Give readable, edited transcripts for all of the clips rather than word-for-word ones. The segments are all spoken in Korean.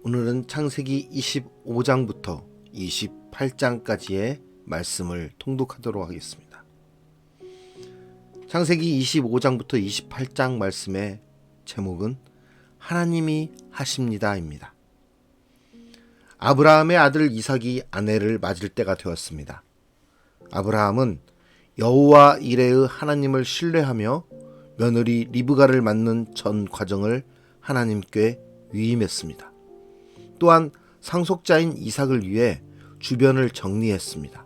오늘은 창세기 25장부터 28장까지의 말씀을 통독하도록 하겠습니다. 창세기 25장부터 28장 말씀의 제목은 하나님이 하십니다입니다. 아브라함의 아들 이삭이 아내를 맞을 때가 되었습니다. 아브라함은 여호와 이레의 하나님을 신뢰하며 며느리 리브가를 맞는 전 과정을 하나님께 위임했습니다. 또한 상속자인 이삭을 위해 주변을 정리했습니다.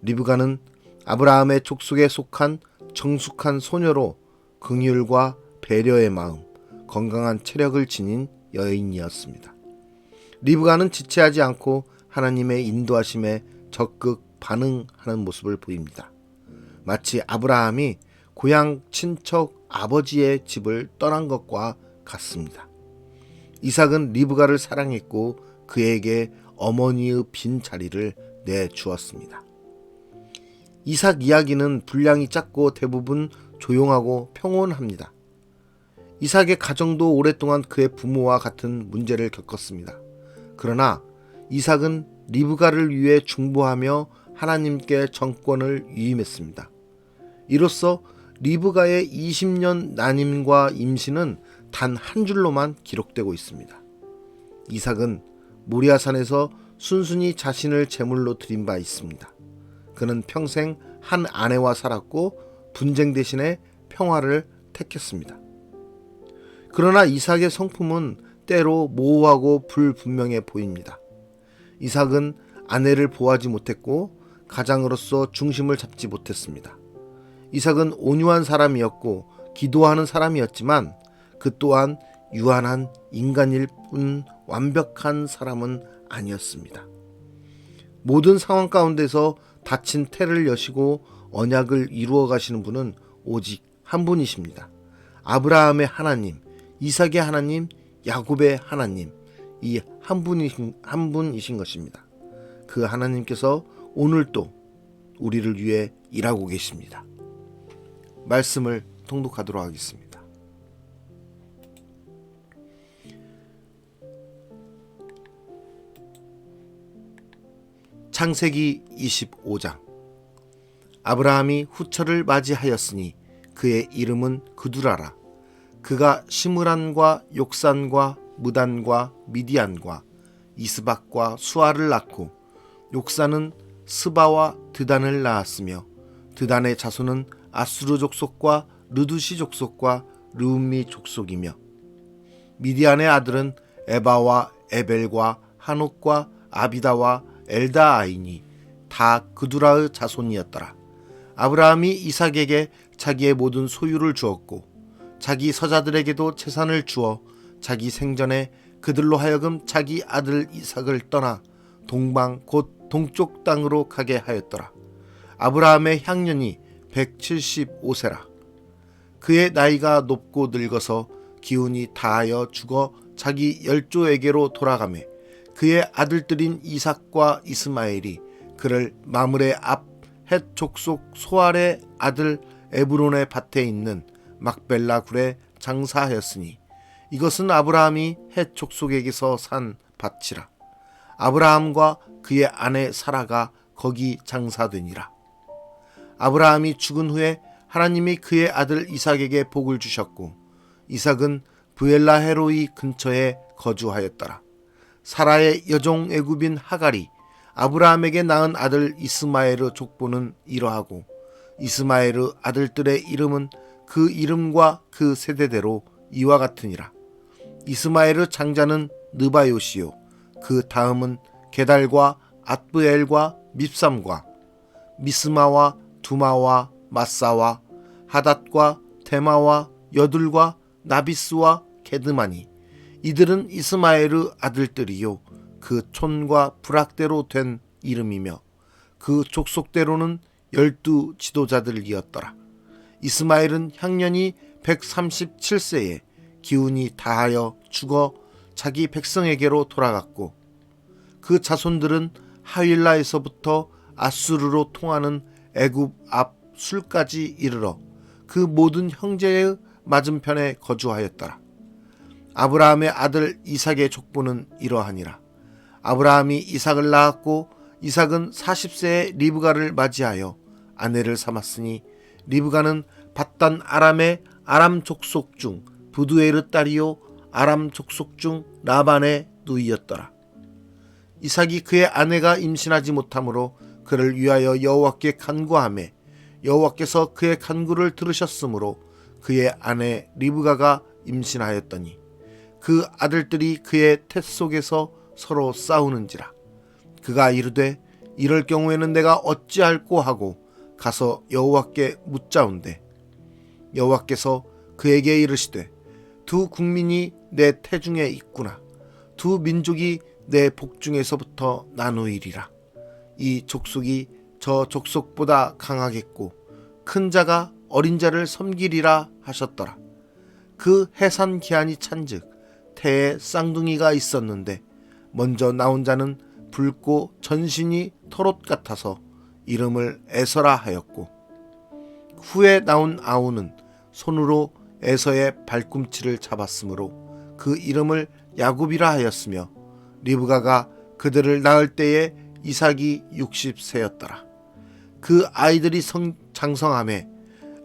리브가는 아브라함의 족속에 속한 정숙한 소녀로 긍휼과 배려의 마음, 건강한 체력을 지닌 여인이었습니다. 리브가는 지체하지 않고 하나님의 인도하심에 적극 반응하는 모습을 보입니다. 마치 아브라함이 고향 친척 아버지의 집을 떠난 것과 같습니다. 이삭은 리브가를 사랑했고 그에게 어머니의 빈 자리를 내주었습니다. 이삭 이야기는 분량이 작고 대부분 조용하고 평온합니다. 이삭의 가정도 오랫동안 그의 부모와 같은 문제를 겪었습니다. 그러나 이삭은 리브가를 위해 중보하며 하나님께 정권을 위임했습니다. 이로써 리브가의 20년 난임과 임신은 단 한 줄로만 기록되고 있습니다. 이삭은 모리아산에서 순순히 자신을 제물로 드린 바 있습니다. 그는 평생 한 아내와 살았고 분쟁 대신에 평화를 택했습니다. 그러나 이삭의 성품은 때로 모호하고 불분명해 보입니다. 이삭은 아내를 보호하지 못했고 가장으로서 중심을 잡지 못했습니다. 이삭은 온유한 사람이었고 기도하는 사람이었지만 그 또한 유한한 인간일 뿐 완벽한 사람은 아니었습니다. 모든 상황 가운데서 닫힌 태를 여시고 언약을 이루어 가시는 분은 오직 한 분이십니다. 아브라함의 하나님, 이삭의 하나님, 야곱의 하나님, 이 한 분이신 것입니다. 그 하나님께서 오늘도 우리를 위해 일하고 계십니다. 말씀을 통독하도록 하겠습니다. 창세기 25장. 아브라함이 후처를 맞이하였으니 그의 이름은 그두라라. 그가 시므란과 욕산과 무단과 미디안과 이스박과 수아를 낳고 욕산은 스바와 드단을 낳았으며 드단의 자손은 아수르 족속과 르두시 족속과 르움미 족속이며 미디안의 아들은 에바와 에벨과 한옥과 아비다와 엘다아이니 다 그두라의 자손이었더라. 아브라함이 이삭에게 자기의 모든 소유를 주었고 자기 서자들에게도 재산을 주어 자기 생전에 그들로 하여금 자기 아들 이삭을 떠나 동방 곧 동쪽 땅으로 가게 하였더라. 아브라함의 향년이 175세라. 그의 나이가 높고 늙어서 기운이 다하여 죽어 자기 열조에게로 돌아가매 그의 아들들인 이삭과 이스마엘이 그를 마므레 앞 헷 족속 소알의 아들 에브론의 밭에 있는 막벨라 굴에 장사하였으니 이것은 아브라함이 헷 족속에게서 산 밭이라. 아브라함과 그의 아내 사라가 거기 장사되니라. 아브라함이 죽은 후에 하나님이 그의 아들 이삭에게 복을 주셨고 이삭은 브엘라헤로이 근처에 거주하였더라. 사라의 여종 애굽인 하갈이 아브라함에게 낳은 아들 이스마엘의 족보는 이러하고 이스마엘의 아들들의 이름은 그 이름과 그 세대대로 이와 같으니라. 이스마엘의 장자는 느바요시요 그 다음은 게달과 앗브엘과 밉삼과 미스마와 두마와 마사와 하닷과 테마와 여둘과 나비스와 게드마니 이들은 이스마엘의 아들들이요 그 촌과 부락대로 된 이름이며 그 족속대로는 12 지도자들이었더라. 이스마엘은 향년이 137세에 기운이 다하여 죽어 자기 백성에게로 돌아갔고 그 자손들은 하윌라에서부터 아수르로 통하는 애굽 앞 술까지 이르러 그 모든 형제의 맞은편에 거주하였더라. 아브라함의 아들 이삭의 족보는 이러하니라. 아브라함이 이삭을 낳았고 이삭은 40세에 리브가를 맞이하여 아내를 삼았으니 리브가는 밧단 아람의 아람 족속 중 부두에르 딸이요 아람 족속 중 라반의 누이였더라. 이삭이 그의 아내가 임신하지 못하므로 그를 위하여 여호와께 간구하매 여호와께서 그의 간구를 들으셨으므로 그의 아내 리브가가 임신하였더니 그 아들들이 그의 태 속에서 서로 싸우는지라. 그가 이르되 이럴 경우에는 내가 어찌할꼬 하고 가서 여호와께 묻자온대 여호와께서 그에게 이르시되 두 국민이 내 태중에 있구나. 두 민족이 내 복중에서부터 나누이리라. 이 족속이 저 족속보다 강하겠고 큰 자가 어린 자를 섬기리라 하셨더라. 그 해산 기한이 찬즉 태에 쌍둥이가 있었는데 먼저 나온 자는 붉고 전신이 털옷 같아서 이름을 에서라 하였고 후에 나온 아우는 손으로 에서의 발꿈치를 잡았으므로 그 이름을 야곱이라 하였으며 리브가가 그들을 낳을 때에 이삭이 60세였더라. 그 아이들이 장성함에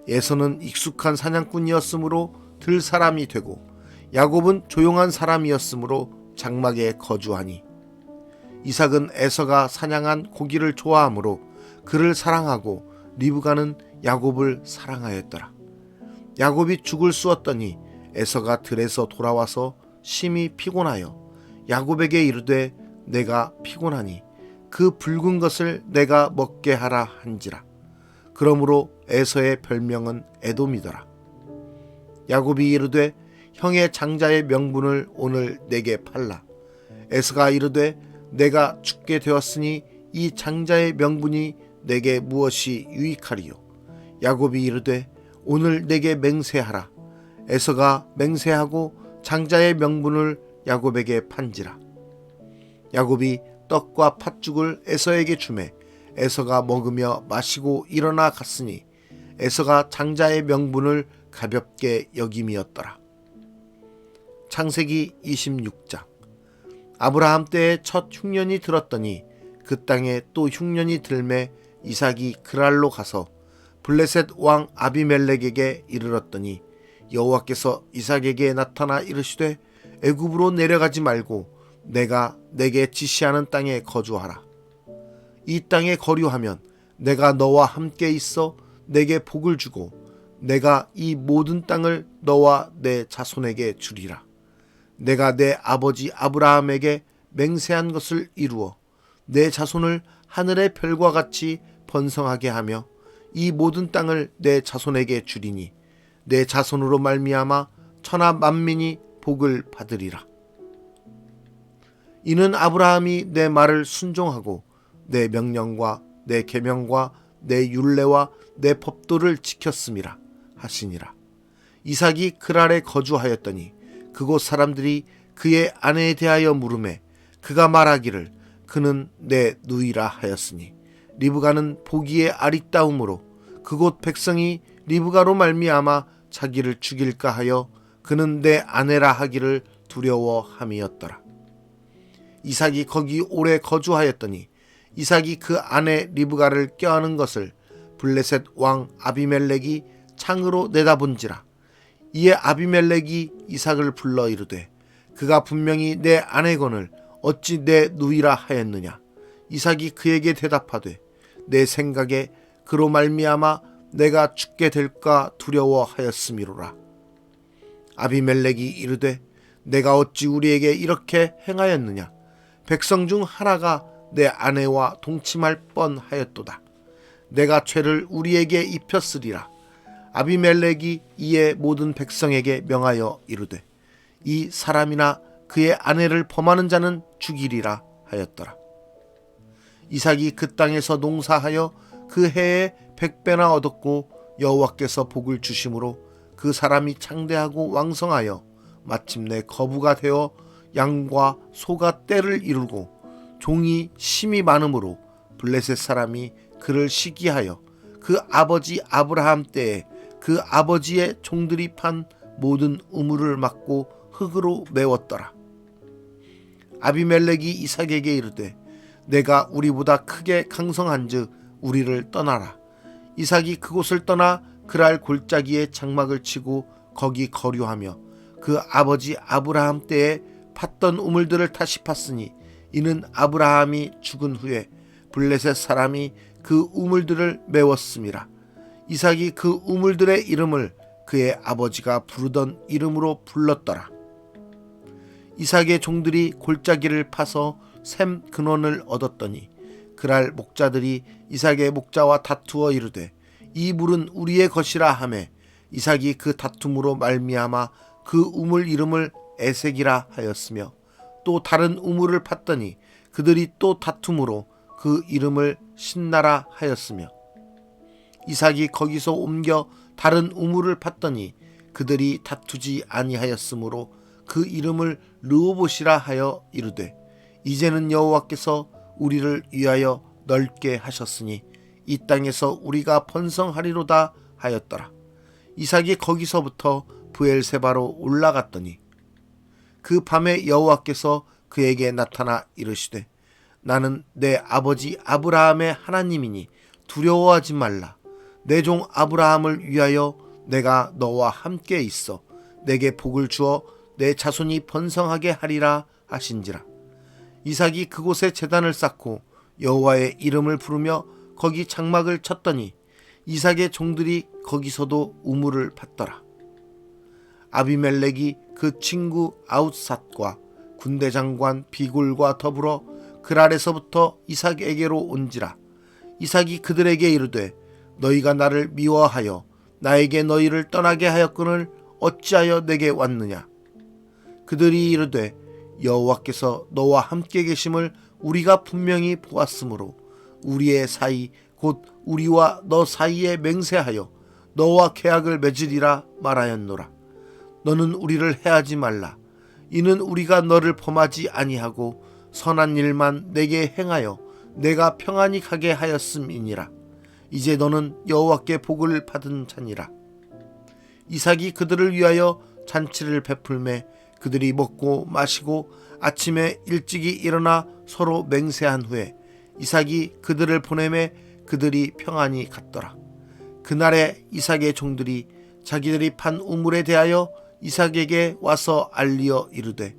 에서는 익숙한 사냥꾼이었으므로 들 사람이 되고 야곱은 조용한 사람이었으므로 장막에 거주하니 이삭은 에서가 사냥한 고기를 좋아하므로 그를 사랑하고 리브가는 야곱을 사랑하였더라. 야곱이 죽을 쑤었더니 에서가 들에서 돌아와서 심히 피곤하여 야곱에게 이르되 내가 피곤하니 그 붉은 것을 내가 먹게 하라 한지라. 그러므로 에서의 별명은 에돔이더라. 야곱이 이르되 형의 장자의 명분을 오늘 내게 팔라. 에서가 이르되 내가 죽게 되었으니 이 장자의 명분이 내게 무엇이 유익하리요. 야곱이 이르되 오늘 내게 맹세하라. 에서가 맹세하고 장자의 명분을 야곱에게 판지라. 야곱이 떡과 팥죽을 에서에게 주매 에서가 먹으며 마시고 일어나 갔으니 에서가 장자의 명분을 가볍게 여김이었더라. 창세기 26장. 아브라함 때에 첫 흉년이 들었더니 그 땅에 또 흉년이 들매 이삭이 그랄로 가서 블레셋 왕 아비멜렉에게 이르렀더니 여호와께서 이삭에게 나타나 이르시되 애굽으로 내려가지 말고 내가 내게 지시하는 땅에 거주하라. 이 땅에 거류하면 내가 너와 함께 있어 내게 복을 주고 내가 이 모든 땅을 너와 내 자손에게 주리라. 내가 내 아버지 아브라함에게 맹세한 것을 이루어 내 자손을 하늘의 별과 같이 번성하게 하며 이 모든 땅을 내 자손에게 주리니 내 자손으로 말미암아 천하 만민이 복을 받으리라. 이는 아브라함이 내 말을 순종하고 내 명령과 내 계명과 내 율례와 내 법도를 지켰음이라 하시니라. 이삭이 그랄에 거주하였더니 그곳 사람들이 그의 아내에 대하여 물으매 그가 말하기를 그는 내 누이라 하였으니 리브가는 보기에 아리따움으로 그곳 백성이 리브가로 말미암아 자기를 죽일까 하여 그는 내 아내라 하기를 두려워함이었더라. 이삭이 거기 오래 거주하였더니 이삭이 그 아내 리브가를 껴안은 것을 블레셋 왕 아비멜렉이 창으로 내다본지라. 이에 아비멜렉이 이삭을 불러 이르되 그가 분명히 내 아내거늘 어찌 내 누이라 하였느냐. 이삭이 그에게 대답하되 내 생각에 그로 말미암아 내가 죽게 될까 두려워하였음이로라. 아비멜렉이 이르되 내가 어찌 우리에게 이렇게 행하였느냐. 백성 중 하나가 내 아내와 동침할 뻔하였도다. 내가 죄를 우리에게 입혔으리라. 아비멜렉이 이에 모든 백성에게 명하여 이르되 이 사람이나 그의 아내를 범하는 자는 죽이리라 하였더라. 이삭이 그 땅에서 농사하여 그 해에 100배나 얻었고 여호와께서 복을 주심으로 그 사람이 창대하고 왕성하여 마침내 거부가 되어 양과 소가 떼를 이루고 종이 심이 많으므로 블레셋 사람이 그를 시기하여 그 아버지 아브라함 때에 그 아버지의 종들이 판 모든 우물을 막고 흙으로 메웠더라. 아비멜렉이 이삭에게 이르되 내가 우리보다 크게 강성한즉 우리를 떠나라. 이삭이 그곳을 떠나 그랄 골짜기에 장막을 치고 거기 거류하며 그 아버지 아브라함 때에 팠던 우물들을 다시 팠으니 이는 아브라함이 죽은 후에 블레셋 사람이 그 우물들을 메웠음이라. 이삭이 그 우물들의 이름을 그의 아버지가 부르던 이름으로 불렀더라. 이삭의 종들이 골짜기를 파서 샘 근원을 얻었더니 그랄 목자들이 이삭의 목자와 다투어 이르되 이 물은 우리의 것이라 하매 이삭이 그 다툼으로 말미암아 그 우물 이름을 에색이라 하였으며 또 다른 우물을 팠더니 그들이 또 다툼으로 그 이름을 신나라 하였으며 이삭이 거기서 옮겨 다른 우물을 팠더니 그들이 다투지 아니하였으므로 그 이름을 르호봇이라 하여 이르되 이제는 여호와께서 우리를 위하여 넓게 하셨으니 이 땅에서 우리가 번성하리로다 하였더라. 이삭이 거기서부터 브엘세바로 올라갔더니 그 밤에 여호와께서 그에게 나타나 이르시되 나는 내 아버지 아브라함의 하나님이니 두려워하지 말라. 내 종 아브라함을 위하여 내가 너와 함께 있어 내게 복을 주어 내 자손이 번성하게 하리라 하신지라. 이삭이 그곳에 제단을 쌓고 여호와의 이름을 부르며 거기 장막을 쳤더니 이삭의 종들이 거기서도 우물을 팠더라. 아비멜렉이 그 친구 아웃삿과 군대 장관 비골과 더불어 그랄에서부터 이삭에게로 온지라. 이삭이 그들에게 이르되 너희가 나를 미워하여 나에게 너희를 떠나게 하였거늘 어찌하여 내게 왔느냐. 그들이 이르되 여호와께서 너와 함께 계심을 우리가 분명히 보았으므로 우리의 사이 곧 우리와 너 사이에 맹세하여 너와 계약을 맺으리라 말하였노라. 너는 우리를 해하지 말라. 이는 우리가 너를 범하지 아니하고 선한 일만 내게 행하여 내가 평안히 가게 하였음이니라. 이제 너는 여호와께 복을 받은 자니라. 이삭이 그들을 위하여 잔치를 베풀매 그들이 먹고 마시고 아침에 일찍이 일어나 서로 맹세한 후에 이삭이 그들을 보내매 그들이 평안히 갔더라. 그날에 이삭의 종들이 자기들이 판 우물에 대하여 이삭에게 와서 알리어 이르되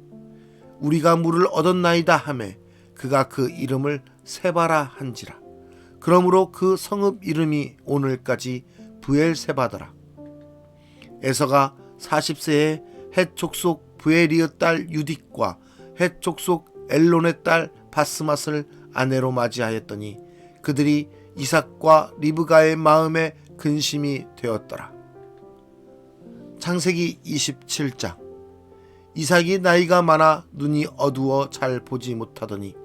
우리가 물을 얻었나이다 하매 그가 그 이름을 세바라 한지라. 그러므로 그 성읍 이름이 오늘까지 브엘세바더라. 에서가 40세에 헷 족속 브에리의 딸 유딕과 헷 족속 엘론의 딸 바스맛을 아내로 맞이하였더니 그들이 이삭과 리브가의 마음에 근심이 되었더라. 창세기 27장. 이삭이 나이가 많아 눈이 어두워 잘 보지 못하더니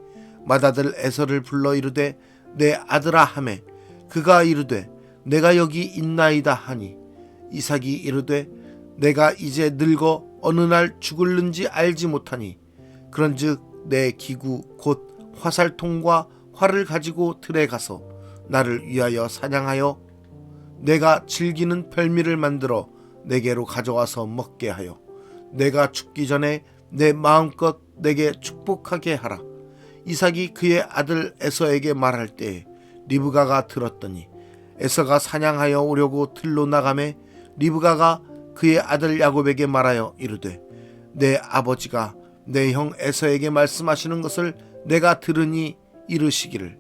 맏아들 에서를 불러 이르되 내 아들아 하매 그가 이르되 내가 여기 있나이다 하니 이삭이 이르되 내가 이제 늙어 어느 날 죽을는지 알지 못하니 그런즉 내 기구 곧 화살통과 활을 가지고 들에 가서 나를 위하여 사냥하여 내가 즐기는 별미를 만들어 내게로 가져와서 먹게 하여 내가 죽기 전에 내 마음껏 내게 축복하게 하라. 이삭이 그의 아들 에서에게 말할 때에 리브가가 들었더니 에서가 사냥하여 오려고 들로 나가매 리브가가 그의 아들 야곱에게 말하여 이르되 내 아버지가 내 형 에서에게 말씀하시는 것을 내가 들으니 이르시기를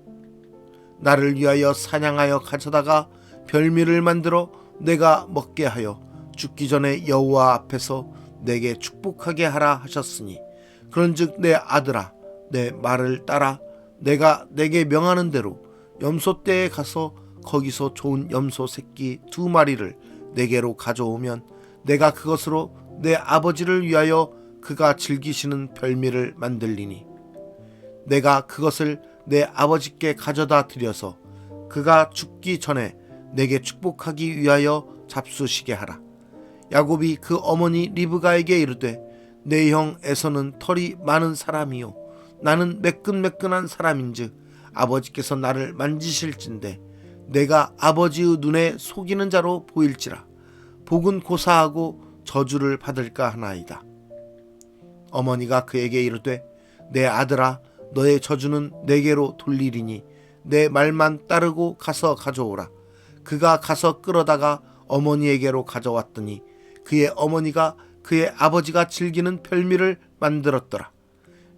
나를 위하여 사냥하여 가져다가 별미를 만들어 내가 먹게 하여 죽기 전에 여호와 앞에서 내게 축복하게 하라 하셨으니 그런즉 내 아들아 내 말을 따라 내가 내게 명하는 대로 염소떼에 가서 거기서 좋은 염소 새끼 2마리를 내게로 가져오면 내가 그것으로 내 아버지를 위하여 그가 즐기시는 별미를 만들리니 내가 그것을 내 아버지께 가져다 드려서 그가 죽기 전에 내게 축복하기 위하여 잡수시게 하라. 야곱이 그 어머니 리브가에게 이르되 내 형 에서는 털이 많은 사람이요 나는 매끈매끈한 사람인즉 아버지께서 나를 만지실진데 내가 아버지의 눈에 속이는 자로 보일지라 복은 고사하고 저주를 받을까 하나이다. 어머니가 그에게 이르되 내 아들아 너의 저주는 내게로 돌리리니 내 말만 따르고 가서 가져오라. 그가 가서 끌어다가 어머니에게로 가져왔더니 그의 어머니가 그의 아버지가 즐기는 별미를 만들었더라.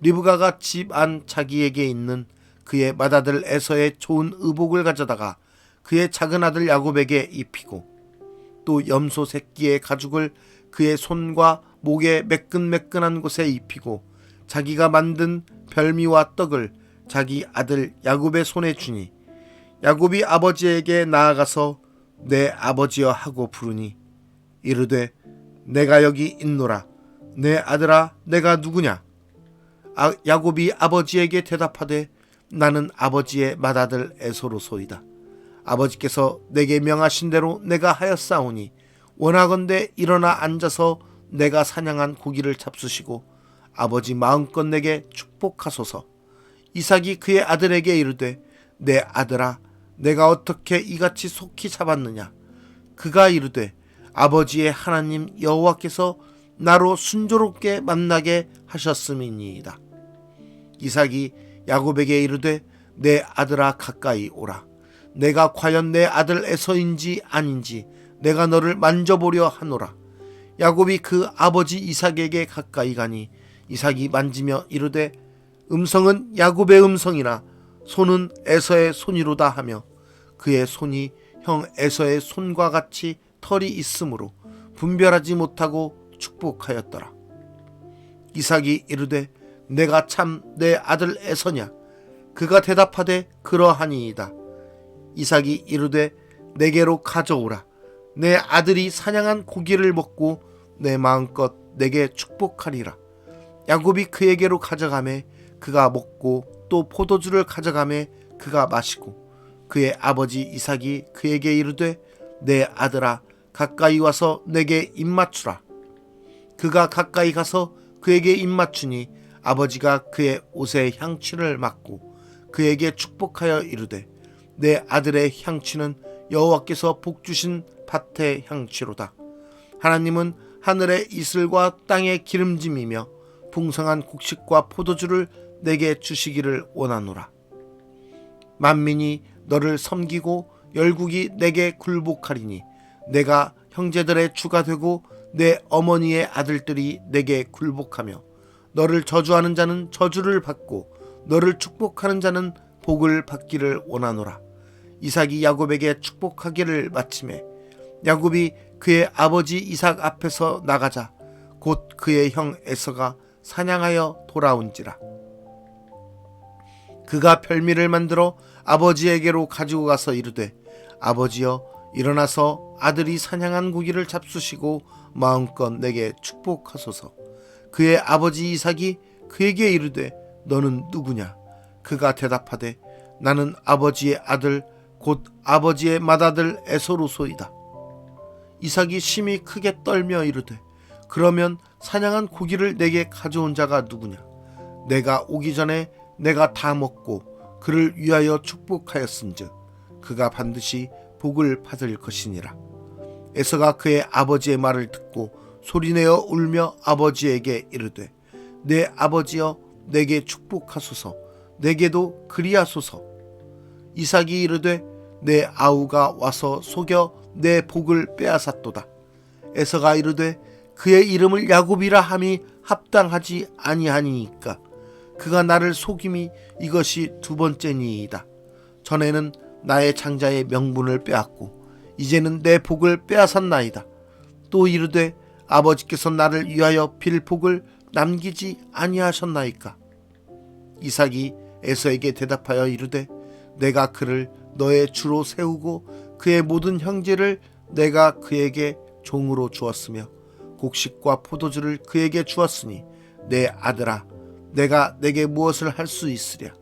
리브가가 집 안 자기에게 있는 그의 맏아들 에서의 좋은 의복을 가져다가 그의 작은 아들 야곱에게 입히고 또 염소 새끼의 가죽을 그의 손과 목에 매끈매끈한 곳에 입히고 자기가 만든 별미와 떡을 자기 아들 야곱의 손에 주니 야곱이 아버지에게 나아가서 내 아버지여 하고 부르니 이르되 내가 여기 있노라. 내 아들아 내가 누구냐? 야곱이 아버지에게 대답하되 나는 아버지의 맏아들 에서로소이다. 아버지께서 내게 명하신 대로 내가 하였사오니 원하건대 일어나 앉아서 내가 사냥한 고기를 잡수시고 아버지 마음껏 내게 축복하소서. 이삭이 그의 아들에게 이르되 내 아들아 내가 어떻게 이같이 속히 잡았느냐? 그가 이르되 아버지의 하나님 여호와께서 나로 순조롭게 만나게 하셨음이니이다. 이삭이 야곱에게 이르되 내 아들아 가까이 오라. 내가 과연 내 아들 에서인지 아닌지 내가 너를 만져보려 하노라. 야곱이 그 아버지 이삭에게 가까이 가니 이삭이 만지며 이르되 음성은 야곱의 음성이나 손은 에서의 손이로다 하며 그의 손이 형 에서의 손과 같이 털이 있으므로 분별하지 못하고 축복하였더라. 이삭이 이르되 내가 참 내 아들 에서냐? 그가 대답하되 그러하니이다. 이삭이 이르되 내게로 가져오라. 내 아들이 사냥한 고기를 먹고 내 마음껏 내게 축복하리라. 야곱이 그에게로 가져가매 그가 먹고 또 포도주를 가져가매 그가 마시고 그의 아버지 이삭이 그에게 이르되 내 아들아 가까이 와서 내게 입맞추라. 그가 가까이 가서 그에게 입맞추니 아버지가 그의 옷에 향취를 맡고 그에게 축복하여 이르되 내 아들의 향취는 여호와께서 복주신 밭의 향취로다. 하나님은 하늘의 이슬과 땅의 기름짐이며 풍성한 곡식과 포도주를 내게 주시기를 원하노라. 만민이 너를 섬기고 열국이 내게 굴복하리니 내가 형제들의 주가 되고 내 어머니의 아들들이 내게 굴복하며 너를 저주하는 자는 저주를 받고 너를 축복하는 자는 복을 받기를 원하노라. 이삭이 야곱에게 축복하기를 마치매 야곱이 그의 아버지 이삭 앞에서 나가자 곧 그의 형 에서가 사냥하여 돌아온지라. 그가 별미를 만들어 아버지에게로 가지고 가서 이르되 아버지여 일어나서 아들이 사냥한 고기를 잡수시고 마음껏 내게 축복하소서. 그의 아버지 이삭이 그에게 이르되 너는 누구냐? 그가 대답하되 나는 아버지의 아들 곧 아버지의 맏아들 에서로소이다. 이삭이 심히 크게 떨며 이르되 그러면 사냥한 고기를 내게 가져온 자가 누구냐? 내가 오기 전에 내가 다 먹고 그를 위하여 축복하였은즉 그가 반드시 복을 받을 것이니라. 에서가 그의 아버지의 말을 듣고 소리내어 울며 아버지에게 이르되 내 아버지여 내게 축복하소서. 내게도 그리하소서. 이삭이 이르되 내 아우가 와서 속여 내 복을 빼앗았도다. 에서가 이르되 그의 이름을 야곱이라 함이 합당하지 아니하니이까 그가 나를 속임이 이것이 두 번째니이다. 전에는 나의 장자의 명분을 빼앗고 이제는 내 복을 빼앗았나이다. 또 이르되 아버지께서 나를 위하여 빌 복을 남기지 아니하셨나이까. 이삭이 에서에게 대답하여 이르되 내가 그를 너의 주로 세우고 그의 모든 형제를 내가 그에게 종으로 주었으며 곡식과 포도주를 그에게 주었으니 내 아들아 내가 내게 무엇을 할 수 있으랴.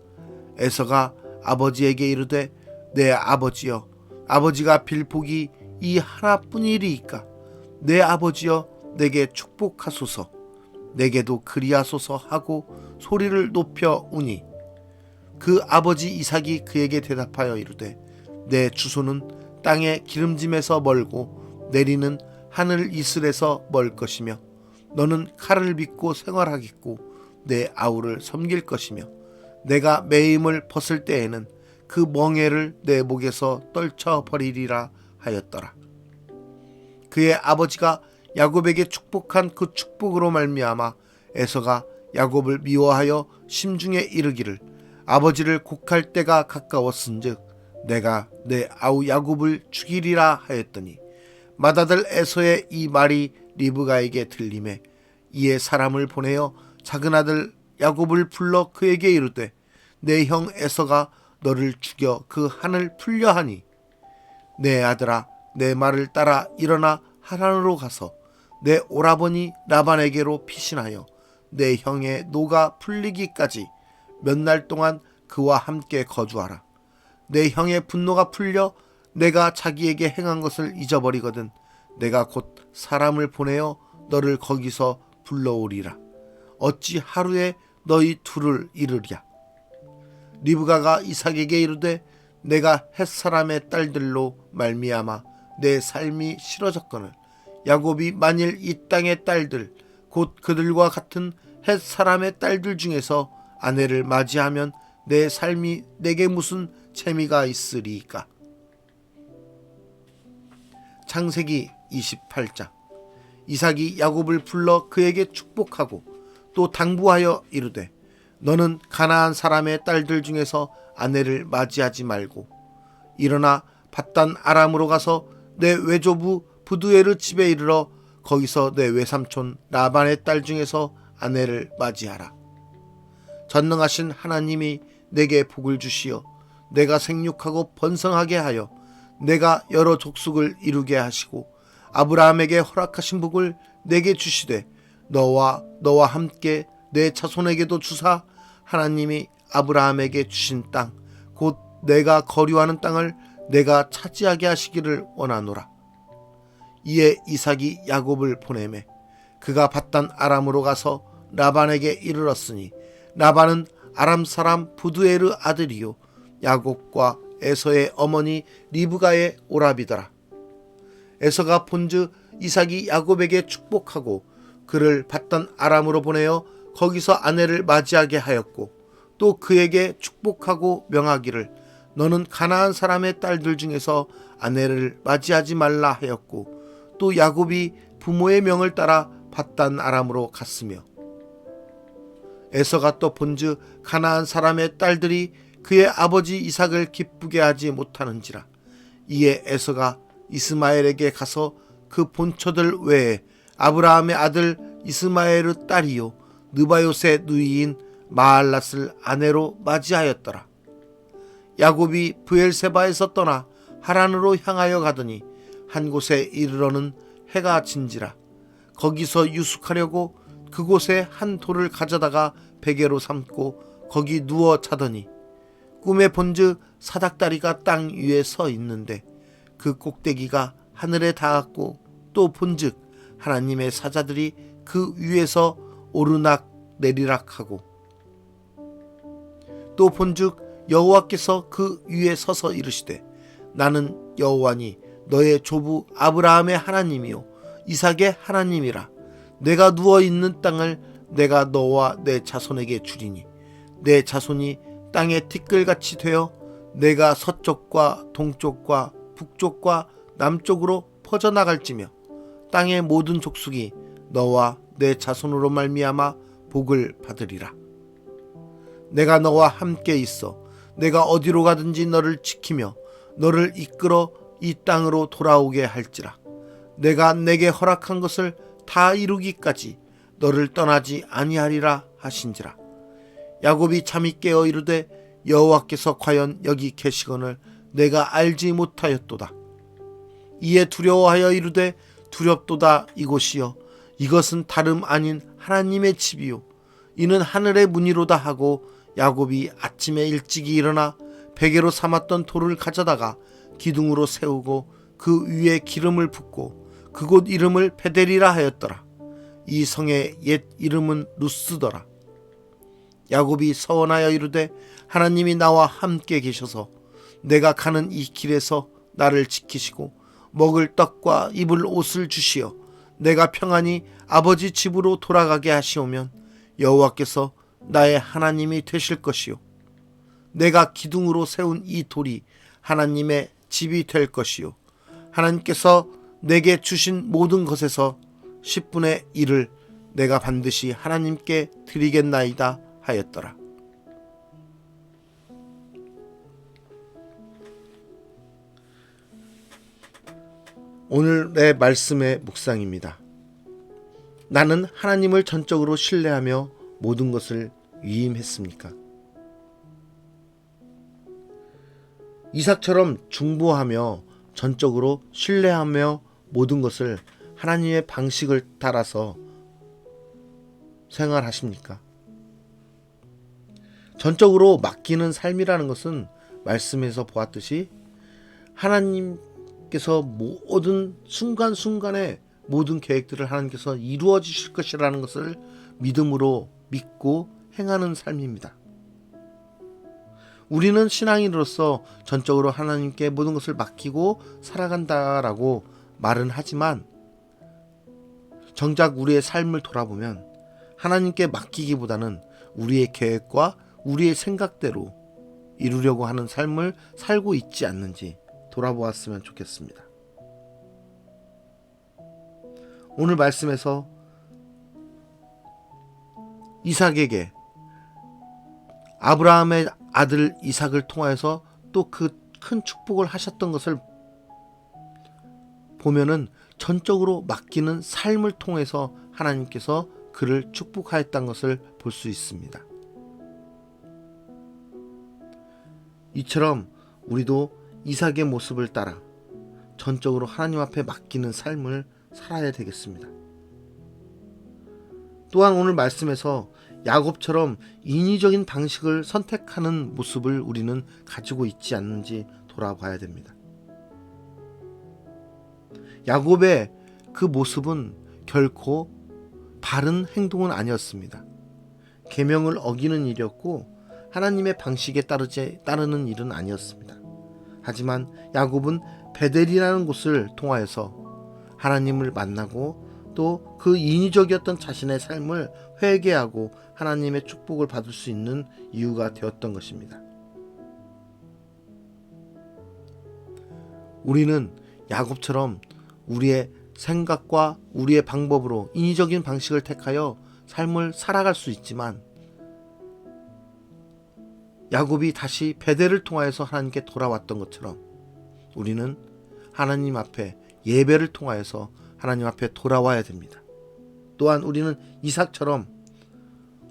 에서가 아버지에게 이르되 내 아버지여 아버지가 빌 복이 이 하나뿐이리이까. 내 아버지여 내게 축복하소서. 내게도 그리하소서 하고 소리를 높여 우니 그 아버지 이삭이 그에게 대답하여 이르되 내 주소는 땅의 기름짐에서 멀고 내리는 하늘 이슬에서 멀 것이며 너는 칼을 빚고 생활하겠고 내 아우를 섬길 것이며 내가 매임을 벗을 때에는 그 멍에를 내 목에서 떨쳐버리리라 하였더라. 그의 아버지가 야곱에게 축복한 그 축복으로 말미암아 에서가 야곱을 미워하여 심중에 이르기를 아버지를 곡할 때가 가까웠은즉 내가 내 아우 야곱을 죽이리라 하였더니 맏아들 에서의 이 말이 리브가에게 들리매 이에 사람을 보내어 작은 아들 야곱을 불러 그에게 이르되 내 형 에서가 너를 죽여 그 한을 풀려 하니 내 아들아 내 말을 따라 일어나 하란으로 가서 내 오라버니 라반에게로 피신하여 내 형의 노가 풀리기까지 몇 날 동안 그와 함께 거주하라. 내 형의 분노가 풀려 내가 자기에게 행한 것을 잊어버리거든 내가 곧 사람을 보내어 너를 거기서 불러오리라. 어찌 하루에 너희 둘을 이르랴. 리브가가 이삭에게 이르되 내가 헷사람의 딸들로 말미암아 내 삶이 싫어졌거늘 야곱이 만일 이 땅의 딸들 곧 그들과 같은 헷사람의 딸들 중에서 아내를 맞이하면 내 삶이 내게 무슨 재미가 있으리이까. 창세기 28장. 이삭이 야곱을 불러 그에게 축복하고 또 당부하여 이르되 너는 가나안 사람의 딸들 중에서 아내를 맞이하지 말고 일어나 밧단 아람으로 가서 내 외조부 부두에르 집에 이르러 거기서 내 외삼촌 라반의 딸 중에서 아내를 맞이하라. 전능하신 하나님이 내게 복을 주시어 내가 생육하고 번성하게 하여 내가 여러 족속을 이루게 하시고 아브라함에게 허락하신 복을 내게 주시되 너와 함께 내 자손에게도 주사 하나님이 아브라함에게 주신 땅 곧 내가 거류하는 땅을 내가 차지하게 하시기를 원하노라. 이에 이삭이 야곱을 보내매 그가 밧단 아람으로 가서 라반에게 이르렀으니 라반은 아람 사람 부두에르 아들이요 야곱과 에서의 어머니 리브가의 오라비더라. 에서가 본즉 이삭이 야곱에게 축복하고 그를 밧단 아람으로 보내어 거기서 아내를 맞이하게 하였고 또 그에게 축복하고 명하기를 너는 가나안 사람의 딸들 중에서 아내를 맞이하지 말라 하였고 또 야곱이 부모의 명을 따라 밧단 아람으로 갔으며 에서가 또 본즉 가나안 사람의 딸들이 그의 아버지 이삭을 기쁘게 하지 못하는지라. 이에 에서가 이스마엘에게 가서 그 본처들 외에 아브라함의 아들 이스마엘의 딸이요 느바요의 누이인 마알랏을 아내로 맞이하였더라. 야곱이 브엘세바에서 떠나 하란으로 향하여 가더니 한 곳에 이르러는 해가 진지라. 거기서 유숙하려고 그곳에 한 돌을 가져다가 베개로 삼고 거기 누워 자더니 꿈에 본즉 사닥다리가 땅 위에 서 있는데 그 꼭대기가 하늘에 닿았고 또 본즉 하나님의 사자들이 그 위에서 오르락 내리락하고 또 본즉 여호와께서 그 위에 서서 이르시되 나는 여호와니 너의 조부 아브라함의 하나님이요 이삭의 하나님이라. 내가 누워있는 땅을 내가 너와 내 자손에게 주리니 내 자손이 땅의 티끌같이 되어 내가 서쪽과 동쪽과 북쪽과 남쪽으로 퍼져나갈지며 땅의 모든 족속이 너와 내 자손으로 말미암아 복을 받으리라. 내가 너와 함께 있어 내가 어디로 가든지 너를 지키며 너를 이끌어 이 땅으로 돌아오게 할지라. 내가 내게 허락한 것을 다 이루기까지 너를 떠나지 아니하리라 하신지라. 야곱이 잠이 깨어 이르되 여호와께서 과연 여기 계시거늘 내가 알지 못하였도다. 이에 두려워하여 이르되 두렵도다. 이곳이여 이것은 다름 아닌 하나님의 집이요 이는 하늘의 문이로다 하고 야곱이 아침에 일찍이 일어나 베개로 삼았던 돌을 가져다가 기둥으로 세우고 그 위에 기름을 붓고 그곳 이름을 베델이라 하였더라. 이 성의 옛 이름은 루스더라. 야곱이 서원하여 이르되 하나님이 나와 함께 계셔서 내가 가는 이 길에서 나를 지키시고 먹을 떡과 입을 옷을 주시어 내가 평안히 아버지 집으로 돌아가게 하시오면 여호와께서 나의 하나님이 되실 것이요 내가 기둥으로 세운 이 돌이 하나님의 집이 될 것이요 하나님께서 내게 주신 모든 것에서 10분의 1을 내가 반드시 하나님께 드리겠나이다 하였더라. 오늘의 말씀의 묵상입니다. 나는 하나님을 전적으로 신뢰하며 모든 것을 위임했습니까? 이삭처럼 중보하며 전적으로 신뢰하며 모든 것을 하나님의 방식을 따라서 생활하십니까? 전적으로 맡기는 삶이라는 것은 말씀에서 보았듯이 하나님께서 모든 순간순간에 모든 계획들을 하나님께서 이루어 주실 것이라는 것을 믿음으로 믿고 행하는 삶입니다. 우리는 신앙인으로서 전적으로 하나님께 모든 것을 맡기고 살아간다라고 말은 하지만 정작 우리의 삶을 돌아보면 하나님께 맡기기보다는 우리의 계획과 우리의 생각대로 이루려고 하는 삶을 살고 있지 않는지 돌아보았으면 좋겠습니다. 오늘 말씀에서 이삭에게 아브라함의 아들 이삭을 통하여서 또 그 큰 축복을 하셨던 것을 보면은 전적으로 맡기는 삶을 통해서 하나님께서 그를 축복하였다는 것을 볼 수 있습니다. 이처럼 우리도 이삭의 모습을 따라 전적으로 하나님 앞에 맡기는 삶을 살아야 되겠습니다. 또한 오늘 말씀에서 야곱처럼 인위적인 방식을 선택하는 모습을 우리는 가지고 있지 않는지 돌아봐야 됩니다. 야곱의 그 모습은 결코 바른 행동은 아니었습니다. 계명을 어기는 일이었고 하나님의 방식에 따르는 일은 아니었습니다. 하지만 야곱은 베델이라는 곳을 통하여서 하나님을 만나고 또 그 인위적이었던 자신의 삶을 회개하고 하나님의 축복을 받을 수 있는 이유가 되었던 것입니다. 우리는 야곱처럼 우리의 생각과 우리의 방법으로 인위적인 방식을 택하여 삶을 살아갈 수 있지만 야곱이 다시 베델을 통하여서 하나님께 돌아왔던 것처럼 우리는 하나님 앞에 예배를 통하여서 하나님 앞에 돌아와야 됩니다. 또한 우리는 이삭처럼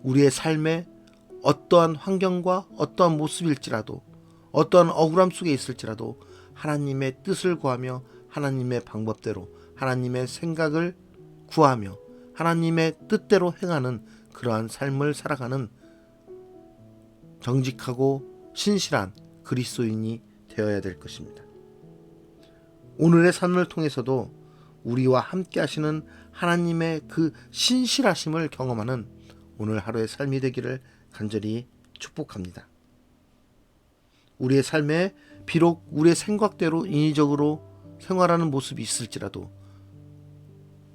우리의 삶에 어떠한 환경과 어떠한 모습일지라도 어떠한 억울함 속에 있을지라도 하나님의 뜻을 구하며 하나님의 방법대로 하나님의 생각을 구하며 하나님의 뜻대로 행하는 그러한 삶을 살아가는 정직하고 신실한 그리스도인이 되어야 될 것입니다. 오늘의 삶을 통해서도 우리와 함께 하시는 하나님의 그 신실하심을 경험하는 오늘 하루의 삶이 되기를 간절히 축복합니다. 우리의 삶에 비록 우리의 생각대로 인위적으로 생활하는 모습이 있을지라도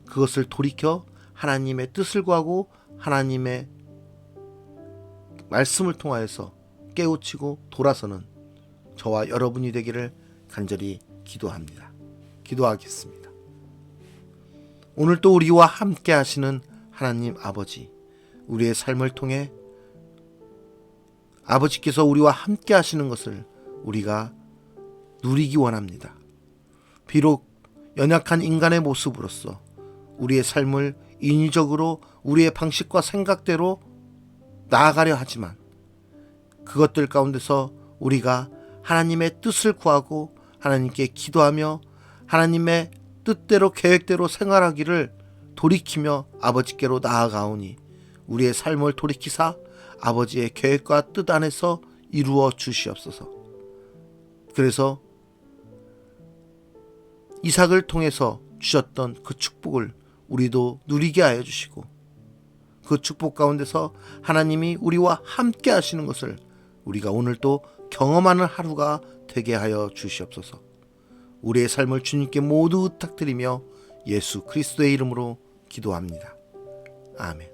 그것을 돌이켜 하나님의 뜻을 구하고 하나님의 말씀을 통하여서 깨우치고 돌아서는 저와 여러분이 되기를 간절히 기도합니다. 기도하겠습니다. 오늘 또 우리와 함께 하시는 하나님 아버지, 우리의 삶을 통해 아버지께서 우리와 함께 하시는 것을 우리가 누리기 원합니다. 비록 연약한 인간의 모습으로서 우리의 삶을 인위적으로 우리의 방식과 생각대로 나아가려 하지만 그것들 가운데서 우리가 하나님의 뜻을 구하고 하나님께 기도하며 하나님의 뜻대로 계획대로 생활하기를 돌이키며 아버지께로 나아가오니 우리의 삶을 돌이키사 아버지의 계획과 뜻 안에서 이루어 주시옵소서. 그래서 이삭을 통해서 주셨던 그 축복을 우리도 누리게 하여 주시고 그 축복 가운데서 하나님이 우리와 함께 하시는 것을 우리가 오늘 또 경험하는 하루가 되게 하여 주시옵소서. 우리의 삶을 주님께 모두 의탁드리며 예수 그리스도의 이름으로 기도합니다. 아멘.